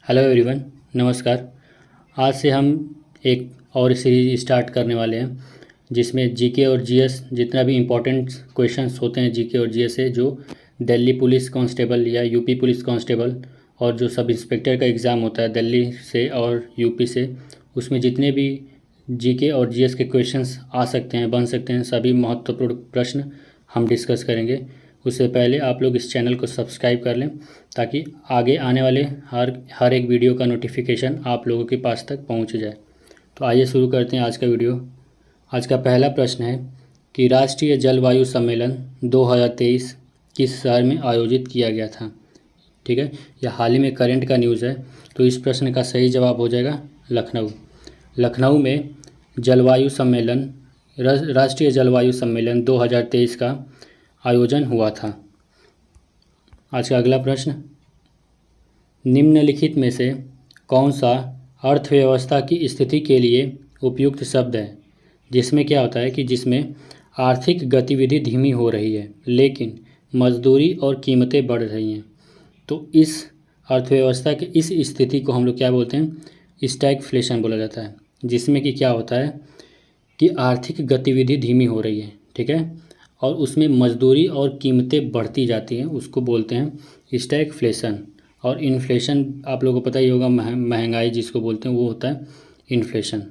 Hello everyone, नमस्कार। आज से हम एक और सीरीज स्टार्ट करने वाले हैं जिसमें जीके और जीएस जितना भी इम्पोर्टेंट क्वेश्चंस होते हैं जीके और जीएस से, जो दिल्ली पुलिस कांस्टेबल या यूपी पुलिस कांस्टेबल और जो सब इंस्पेक्टर का एग्ज़ाम होता है दिल्ली से और यूपी से, उसमें जितने भी जीके और जीएस के क्वेश्चंस आ सकते हैं, बन सकते हैं, सभी महत्वपूर्ण प्रश्न हम डिस्कस करेंगे। उससे पहले आप लोग इस चैनल को सब्सक्राइब कर लें ताकि आगे आने वाले हर एक वीडियो का नोटिफिकेशन आप लोगों के पास तक पहुंच जाए। तो आइए शुरू करते हैं आज का वीडियो। आज का पहला प्रश्न है कि राष्ट्रीय जलवायु सम्मेलन 2023 किस शहर में आयोजित किया गया था। ठीक है, यह हाल ही में करंट का न्यूज़ है, तो इस प्रश्न का सही जवाब हो जाएगा लखनऊ। लखनऊ में जलवायु सम्मेलन राष्ट्रीय जलवायु सम्मेलन 2023 का आयोजन हुआ था। आज का अगला प्रश्न, निम्नलिखित में से कौन सा अर्थव्यवस्था की स्थिति के लिए उपयुक्त शब्द है। जिसमें क्या होता है कि जिसमें आर्थिक गतिविधि धीमी हो रही है लेकिन मजदूरी और कीमतें बढ़ रही हैं, तो इस अर्थव्यवस्था की इस स्थिति को हम लोग क्या बोलते हैं, स्टैगफ्लेशन बोला जाता है। जिसमें कि क्या होता है कि आर्थिक गतिविधि धीमी हो रही है, ठीक है, और उसमें मजदूरी और कीमतें बढ़ती जाती हैं, उसको बोलते हैं स्टैगफ्लेशन। और इन्फ्लेशन आप लोगों को पता ही होगा, महंगाई जिसको बोलते हैं वो होता है इन्फ्लेशन।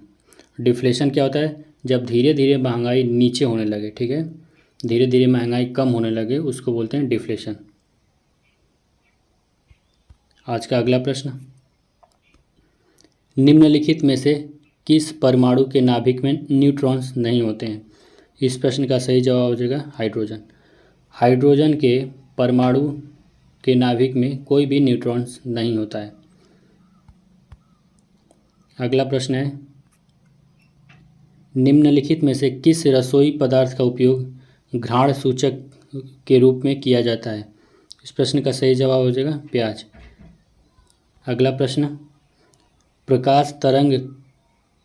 डिफ्लेशन क्या होता है, जब धीरे धीरे महंगाई नीचे होने लगे, ठीक है, धीरे धीरे महंगाई कम होने लगे, उसको बोलते हैं डिफ्लेशन। आज का अगला प्रश्न, निम्नलिखित में से किस परमाणु के नाभिक में न्यूट्रॉन्स नहीं होते हैं। इस प्रश्न का सही जवाब हो जाएगा हाइड्रोजन। हाइड्रोजन के परमाणु के नाभिक में कोई भी न्यूट्रॉन्स नहीं होता है। अगला प्रश्न है, निम्नलिखित में से किस रसोई पदार्थ का उपयोग घ्राण सूचक के रूप में किया जाता है। इस प्रश्न का सही जवाब हो जाएगा प्याज। अगला प्रश्न, प्रकाश तरंग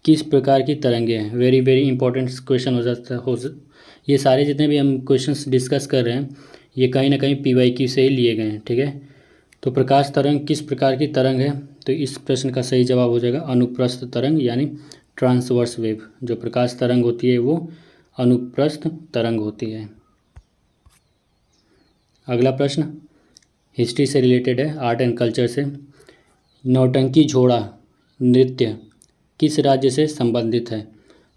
किस प्रकार की तरंगें हैं। वेरी वेरी इंपॉर्टेंट क्वेश्चन हो जाता हो। ये सारे जितने भी हम क्वेश्चंस डिस्कस कर रहे हैं ये कहीं ना कहीं पीवाईक्यू से ही लिए गए हैं, ठीक है। तो प्रकाश तरंग किस प्रकार की तरंग है, तो इस प्रश्न का सही जवाब हो जाएगा अनुप्रस्थ तरंग यानी ट्रांसवर्स वेव। जो प्रकाश तरंग होती है वो अनुप्रस्थ तरंग होती है। अगला प्रश्न हिस्ट्री से रिलेटेड है, आर्ट एंड कल्चर से। नौटंकी झोड़ा नृत्य किस राज्य से संबंधित है,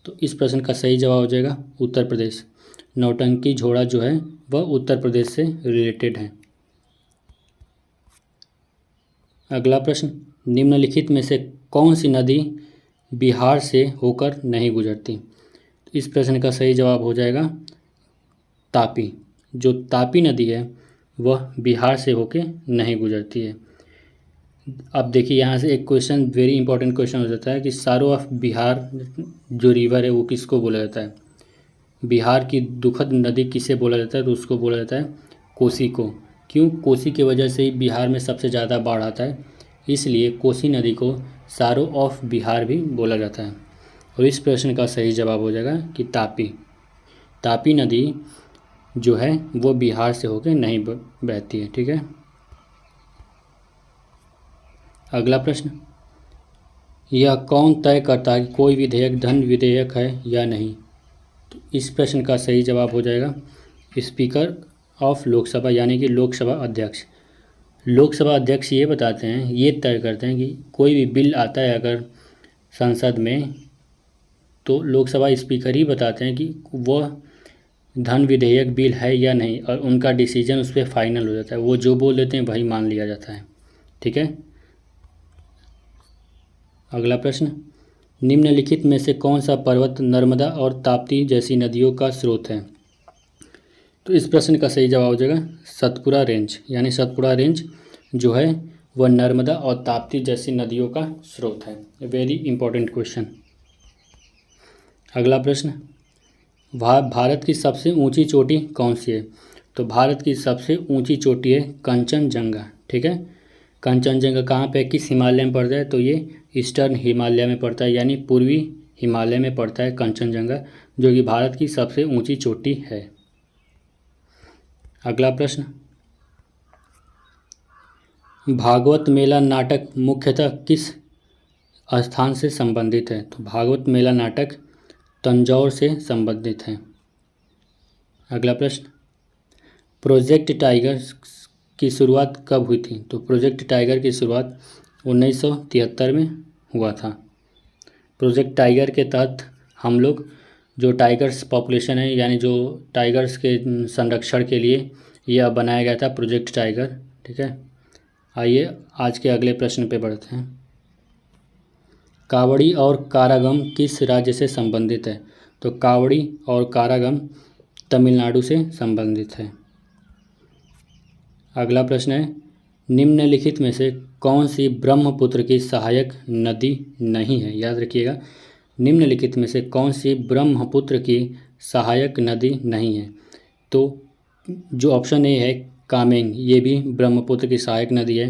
तो इस प्रश्न का सही जवाब हो जाएगा उत्तर प्रदेश। नौटंकी झोड़ा जो है वह उत्तर प्रदेश से रिलेटेड है। अगला प्रश्न, निम्नलिखित में से कौन सी नदी बिहार से होकर नहीं गुजरती। तो इस प्रश्न का सही जवाब हो जाएगा तापी। जो तापी नदी है वह बिहार से होकर नहीं गुजरती है। अब देखिए यहाँ से एक क्वेश्चन वेरी इंपॉर्टेंट क्वेश्चन हो जाता है कि सारो ऑफ बिहार जो रिवर है वो किसको बोला जाता है। बिहार की दुखद नदी किसे बोला जाता है, तो उसको बोला जाता है कोसी को। क्यों, कोसी की वजह से ही बिहार में सबसे ज़्यादा बाढ़ आता है, इसलिए कोसी नदी को सारो ऑफ बिहार भी बोला जाता है। और इस प्रश्न का सही जवाब हो जाएगा कि तापी। तापी नदी जो है वो बिहार से होकर नहीं बहती है, ठीक है। अगला प्रश्न, यह कौन तय करता है कि कोई विधेयक धन विधेयक है या नहीं। तो इस प्रश्न का सही जवाब हो जाएगा स्पीकर ऑफ लोकसभा यानी कि लोकसभा अध्यक्ष। लोकसभा अध्यक्ष ये बताते हैं, ये तय करते हैं कि कोई भी बिल आता है अगर संसद में, तो लोकसभा स्पीकर ही बताते हैं कि वह धन विधेयक बिल है या नहीं, और उनका डिसीजन उस पर फाइनल हो जाता है। वो जो बोल देते हैं वही मान लिया जाता है, ठीक है। अगला प्रश्न, निम्नलिखित में से कौन सा पर्वत नर्मदा और ताप्ती जैसी नदियों का स्रोत है। तो इस प्रश्न का सही जवाब हो जाएगा सतपुड़ा रेंज, यानी सतपुड़ा रेंज जो है वह नर्मदा और ताप्ती जैसी नदियों का स्रोत है। Very important question. अगला प्रश्न, भारत की सबसे ऊंची चोटी कौन सी है। तो भारत की सबसे ऊंची चोटी है कंचनजंगा, ठीक है। कंचनजंगा कहाँ पे, किस हिमालय में पड़ता है, तो ये ईस्टर्न हिमालय में पड़ता है, यानी पूर्वी हिमालय में पड़ता है कंचनजंगा, जो कि भारत की सबसे ऊंची चोटी है। अगला प्रश्न, भागवत मेला नाटक मुख्यतः किस स्थान से संबंधित है? तो भागवत मेला नाटक तंजौर से संबंधित है। अगला प्रश्न, प्रोजेक्ट टाइगर की शुरुआत कब हुई थी? तो प्रोजेक्ट टाइगर की शुरुआत 1973 में हुआ था। प्रोजेक्ट टाइगर के तहत हम लोग जो टाइगर्स पॉपुलेशन है, यानी जो टाइगर्स के संरक्षण के लिए यह बनाया गया था प्रोजेक्ट टाइगर। ठीक है, आइए आज के अगले प्रश्न पे बढ़ते हैं। कावड़ी और कारागम किस राज्य से संबंधित है? तो कावड़ी और कारागम तमिलनाडु से संबंधित है। अगला प्रश्न है, निम्नलिखित में से कौन सी ब्रह्मपुत्र की सहायक नदी नहीं है? याद रखिएगा, निम्नलिखित में से कौन सी ब्रह्मपुत्र की सहायक नदी नहीं है? तो जो ऑप्शन ए है कामेंग, ये भी ब्रह्मपुत्र की सहायक नदी है।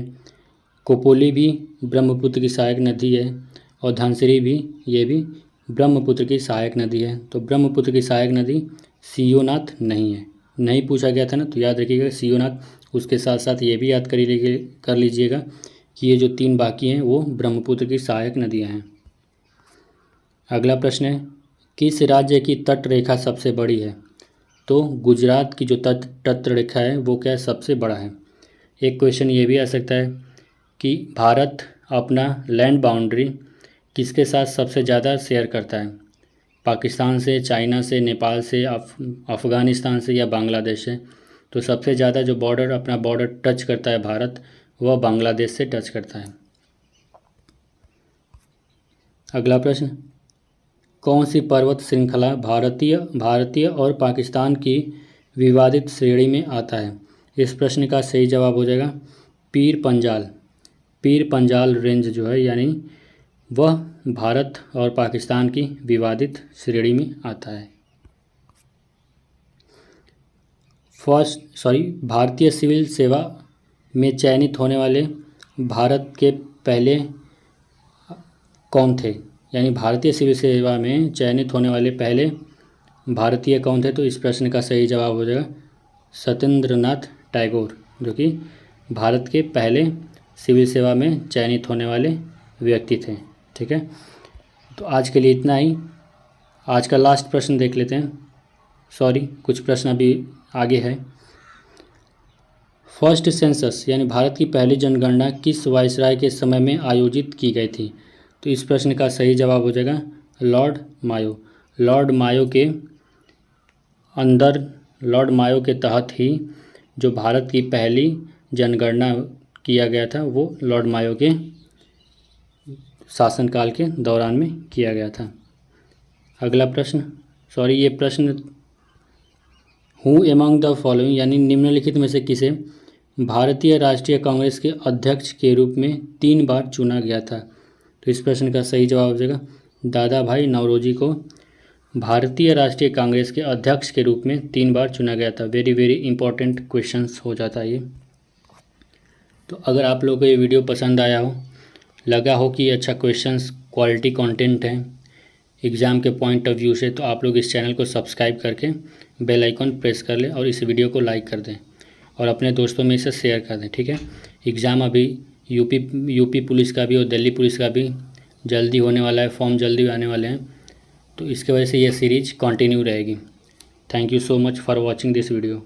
कोपोली भी ब्रह्मपुत्र की सहायक नदी है, और धनसिरी भी, ये भी ब्रह्मपुत्र की सहायक नदी है। तो ब्रह्मपुत्र की सहायक नदी सियोनाथ नहीं है, नहीं पूछा गया था ना, तो याद रखिएगा सियोनाथ। उसके साथ साथ ये भी याद कर लीजिएगा कि ये जो 3 बाकी हैं वो ब्रह्मपुत्र की सहायक नदियाँ हैं। अगला प्रश्न है, किस राज्य की तट रेखा सबसे बड़ी है? तो गुजरात की जो तट रेखा है वो क्या सबसे बड़ा है। एक क्वेश्चन ये भी आ सकता है कि भारत अपना लैंड बाउंड्री किसके साथ सबसे ज़्यादा शेयर करता है? पाकिस्तान से, चाइना से, नेपाल से, अफ़गानिस्तान से या बांग्लादेश से? तो सबसे ज़्यादा जो अपना बॉर्डर टच करता है भारत, वह बांग्लादेश से टच करता है। अगला प्रश्न, कौन सी पर्वत श्रृंखला भारतीय और पाकिस्तान की विवादित श्रेणी में आता है? इस प्रश्न का सही जवाब हो जाएगा पीर पंजाल रेंज जो है, यानी वह भारत और पाकिस्तान की विवादित श्रेणी में आता है। भारतीय सिविल सेवा में चयनित होने वाले भारत के पहले कौन थे? यानी भारतीय सिविल सेवा में चयनित होने वाले पहले भारतीय कौन थे? तो इस प्रश्न का सही जवाब हो जाएगा सत्येंद्रनाथ टैगोर, जो कि भारत के पहले सिविल सेवा में चयनित होने वाले व्यक्ति थे। ठीक है, तो आज के लिए इतना ही। आज का लास्ट प्रश्न देख लेते हैं। कुछ प्रश्न अभी आगे है। फर्स्ट सेंसस यानी भारत की पहली जनगणना किस वायसराय के समय में आयोजित की गई थी? तो इस प्रश्न का सही जवाब हो जाएगा लॉर्ड मायो। लॉर्ड मायो के तहत ही जो भारत की पहली जनगणना किया गया था वो लॉर्ड मायो के शासनकाल के दौरान में किया गया था। अगला प्रश्न, ये प्रश्न, हु एमंग द फॉलोइंग यानी निम्नलिखित में से किसे भारतीय राष्ट्रीय कांग्रेस के अध्यक्ष के रूप में 3 बार चुना गया था? तो इस प्रश्न का सही जवाब हो जाएगा दादा भाई नौरोजी को भारतीय राष्ट्रीय कांग्रेस के अध्यक्ष के रूप में 3 बार चुना गया था। वेरी वेरी इंपॉर्टेंट क्वेश्चंस हो जाता है ये। तो अगर आप लोगों को ये वीडियो पसंद आया हो, लगा हो कि अच्छा क्वेश्चंस क्वालिटी कंटेंट है एग्ज़ाम के पॉइंट ऑफ व्यू से, तो आप लोग इस चैनल को सब्सक्राइब करके बेल आइकन प्रेस कर लें और इस वीडियो को लाइक कर दें और अपने दोस्तों में इसे शेयर कर दें। ठीक है, एग्ज़ाम अभी यूपी पुलिस का भी और दिल्ली पुलिस का भी जल्दी होने वाला है, फॉर्म जल्दी आने वाले हैं, तो इसके वजह से यह सीरीज कंटिन्यू रहेगी। Thank you so much for watching this video.